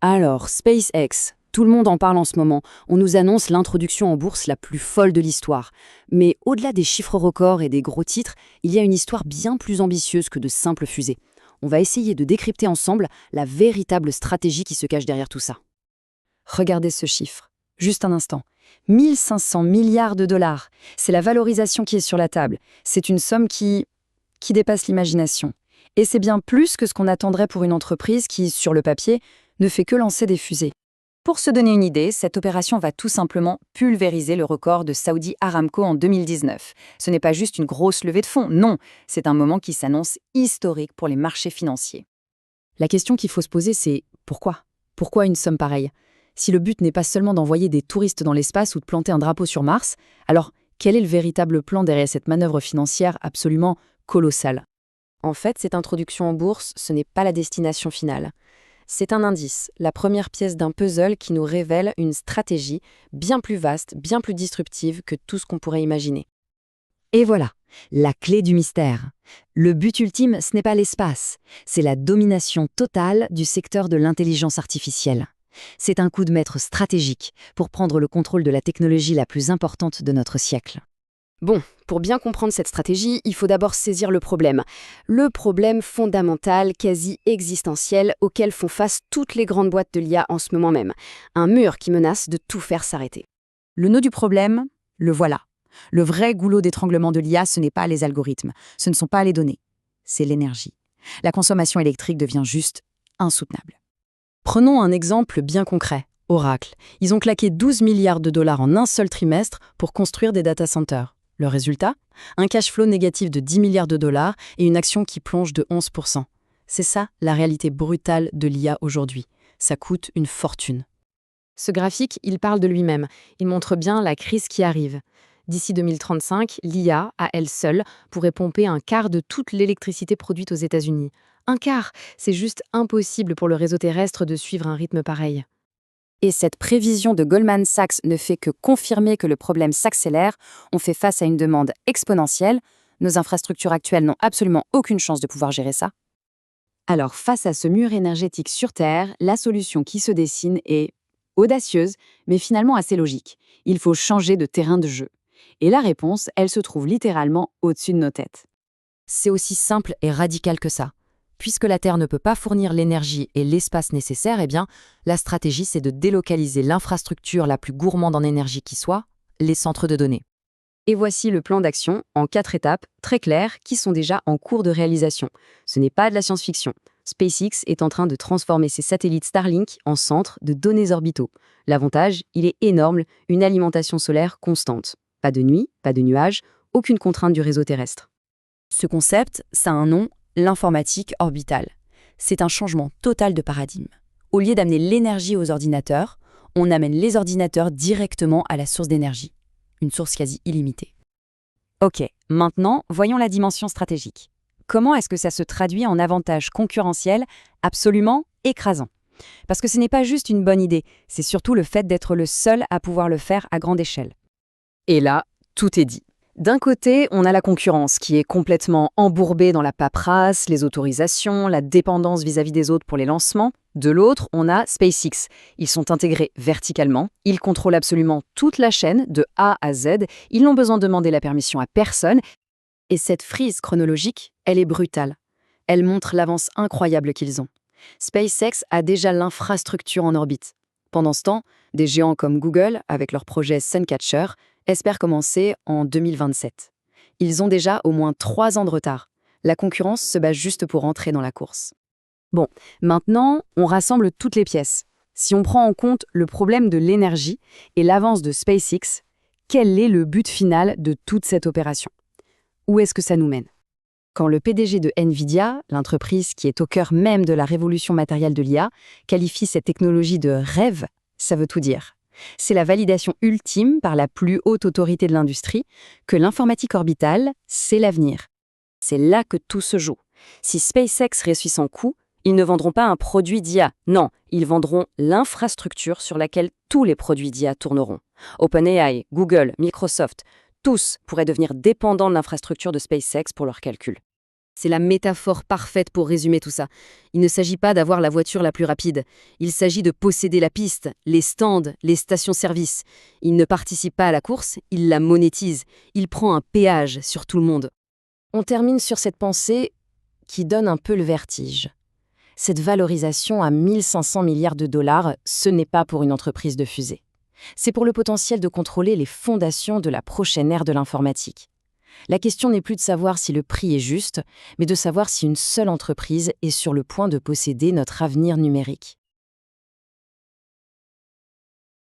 Alors, SpaceX, tout le monde en parle en ce moment. On nous annonce l'introduction en bourse la plus folle de l'histoire. Mais au-delà des chiffres records et des gros titres, il y a une histoire bien plus ambitieuse que de simples fusées. On va essayer de décrypter ensemble la véritable stratégie qui se cache derrière tout ça. Regardez ce chiffre. Juste un instant. 1500 milliards de dollars. C'est la valorisation qui est sur la table. C'est une somme qui dépasse l'imagination. Et c'est bien plus que ce qu'on attendrait pour une entreprise qui, sur le papier, ne fait que lancer des fusées. Pour se donner une idée, cette opération va tout simplement pulvériser le record de Saudi Aramco en 2019. Ce n'est pas juste une grosse levée de fonds, non, c'est un moment qui s'annonce historique pour les marchés financiers. La question qu'il faut se poser, c'est pourquoi? Pourquoi une somme pareille? Si le but n'est pas seulement d'envoyer des touristes dans l'espace ou de planter un drapeau sur Mars, alors quel est le véritable plan derrière cette manœuvre financière absolument colossale? En fait, cette introduction en bourse, ce n'est pas la destination finale. C'est un indice, la première pièce d'un puzzle qui nous révèle une stratégie bien plus vaste, bien plus disruptive que tout ce qu'on pourrait imaginer. Et voilà, la clé du mystère. Le but ultime, ce n'est pas l'espace, c'est la domination totale du secteur de l'intelligence artificielle. C'est un coup de maître stratégique pour prendre le contrôle de la technologie la plus importante de notre siècle. Bon, pour bien comprendre cette stratégie, il faut d'abord saisir le problème. Le problème fondamental, quasi existentiel, auquel font face toutes les grandes boîtes de l'IA en ce moment même. Un mur qui menace de tout faire s'arrêter. Le nœud du problème, le voilà. Le vrai goulot d'étranglement de l'IA, ce n'est pas les algorithmes, ce ne sont pas les données, c'est l'énergie. La consommation électrique devient juste insoutenable. Prenons un exemple bien concret. Oracle. Ils ont claqué 12 milliards de dollars en un seul trimestre pour construire des data centers. Le résultat? Un cash flow négatif de 10 milliards de dollars et une action qui plonge de 11%. C'est ça la réalité brutale de l'IA aujourd'hui. Ça coûte une fortune. Ce graphique, il parle de lui-même. Il montre bien la crise qui arrive. D'ici 2035, l'IA, à elle seule, pourrait pomper un quart de toute l'électricité produite aux États-Unis. Un quart! C'est juste impossible pour le réseau terrestre de suivre un rythme pareil. Et cette prévision de Goldman Sachs ne fait que confirmer que le problème s'accélère. On fait face à une demande exponentielle. Nos infrastructures actuelles n'ont absolument aucune chance de pouvoir gérer ça. Alors, face à ce mur énergétique sur Terre, la solution qui se dessine est audacieuse, mais finalement assez logique. Il faut changer de terrain de jeu. Et la réponse, elle se trouve littéralement au-dessus de nos têtes. C'est aussi simple et radical que ça. Puisque la Terre ne peut pas fournir l'énergie et l'espace nécessaires, eh bien, la stratégie, c'est de délocaliser l'infrastructure la plus gourmande en énergie qui soit, les centres de données. Et voici le plan d'action en 4 étapes, très claires, qui sont déjà en cours de réalisation. Ce n'est pas de la science-fiction. SpaceX est en train de transformer ses satellites Starlink en centres de données orbitaux. L'avantage, il est énorme, une alimentation solaire constante. Pas de nuit, pas de nuages, aucune contrainte du réseau terrestre. Ce concept, ça a un nom, l'informatique orbitale. C'est un changement total de paradigme. Au lieu d'amener l'énergie aux ordinateurs, on amène les ordinateurs directement à la source d'énergie. Une source quasi illimitée. Ok, maintenant, voyons la dimension stratégique. Comment est-ce que ça se traduit en avantage concurrentiel absolument écrasant? Parce que ce n'est pas juste une bonne idée, c'est surtout le fait d'être le seul à pouvoir le faire à grande échelle. Et là, tout est dit. D'un côté, on a la concurrence qui est complètement embourbée dans la paperasse, les autorisations, la dépendance vis-à-vis des autres pour les lancements. De l'autre, on a SpaceX. Ils sont intégrés verticalement, ils contrôlent absolument toute la chaîne, de A à Z, ils n'ont besoin de demander la permission à personne. Et cette frise chronologique, elle est brutale. Elle montre l'avance incroyable qu'ils ont. SpaceX a déjà l'infrastructure en orbite. Pendant ce temps, des géants comme Google, avec leur projet Suncatcher, espèrent commencer en 2027. Ils ont déjà au moins 3 ans de retard. La concurrence se bat juste pour entrer dans la course. Bon, maintenant, on rassemble toutes les pièces. Si on prend en compte le problème de l'énergie et l'avance de SpaceX, quel est le but final de toute cette opération? Où est-ce que ça nous mène? Quand le PDG de Nvidia, l'entreprise qui est au cœur même de la révolution matérielle de l'IA, qualifie cette technologie de rêve, ça veut tout dire. C'est la validation ultime par la plus haute autorité de l'industrie que l'informatique orbitale, c'est l'avenir. C'est là que tout se joue. Si SpaceX réussit son coup, ils ne vendront pas un produit d'IA. Non, ils vendront l'infrastructure sur laquelle tous les produits d'IA tourneront. OpenAI, Google, Microsoft, tous pourraient devenir dépendants de l'infrastructure de SpaceX pour leurs calculs. C'est la métaphore parfaite pour résumer tout ça. Il ne s'agit pas d'avoir la voiture la plus rapide. Il s'agit de posséder la piste, les stands, les stations-service. Il ne participe pas à la course, il la monétise. Il prend un péage sur tout le monde. On termine sur cette pensée qui donne un peu le vertige. Cette valorisation à 1500 milliards de dollars, ce n'est pas pour une entreprise de fusée. C'est pour le potentiel de contrôler les fondations de la prochaine ère de l'informatique. La question n'est plus de savoir si le prix est juste, mais de savoir si une seule entreprise est sur le point de posséder notre avenir numérique.